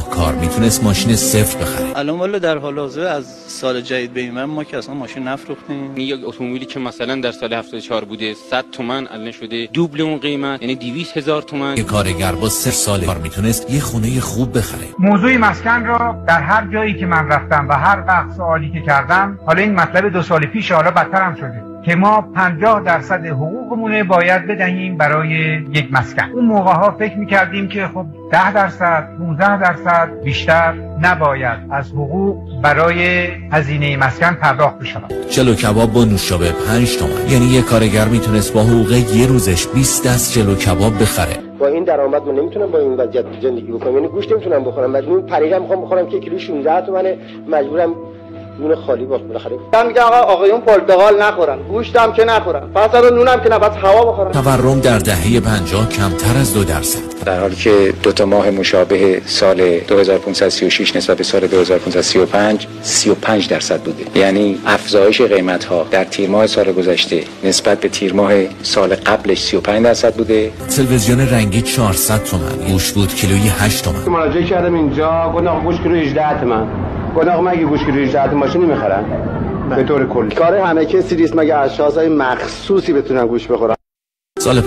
کار میتونست ماشین صفر بخره. الان والا در حال حاضر از سال جدید به این ور ما که اصلا ماشین نفروختیم. یک اتومبیلی که مثلا در سال 74 بوده 100 تومن الان شده دوبل اون قیمت، یعنی 200,000 تومن. یه کارگر با 3 سال کار میتونست یه خونه خوب بخره. موضوع مسکن را در هر جایی که من رفتم و هر وقت سوالی که کردم، حالا این مطلب 2 سال پیش حالا بدتر هم شده که ما 50% حقوقمون باید بدهیم برای یک مسکن. اون موقع ها فکر میکردیم که خب 10%، 15% بیشتر نباید از حقوق برای هزینه مسکن پرداخت بشود. جلو کباب با نوشابه 5 تومن، یعنی یه کارگر میتونست با حقوق یه روزش 20 دست جلو کباب بخره. با این درآمد من نمیتونم با این وضعیت زندگی بکنم، یعنی گوشت نمیتونم بخورم، مجبورم پریدم میخوام بخورم که کیلو 16 تومنه، مجبورم نون خالی بالاخره. من میگم آقایون پرتقال نخورن، گوشتم که نخورن، فقط نونم که نه، بس هوا بخورن. تورم در دهه 50 کمتر از 2%. در حالی که 2 ماه مشابه سال 2536 نسبت به سال 2535 35% بوده. یعنی افزایش قیمت ها در تیر ماه سال گذشته نسبت به تیر ماه سال قبلش 35% بوده. تلویزیون رنگی 400 تومن، گوش بود کیلویی 8 تومن. مراجعه کردم اینجا گفتم گوشت کیلو 18 تومن. گفتم مگه گوشت کیلو 18 تومن ماشین نمیخرن؟ به طور کلی کار همه کسی نیست، مگه اشخاصای مخصوصی بتونن گوشت بخورن. سال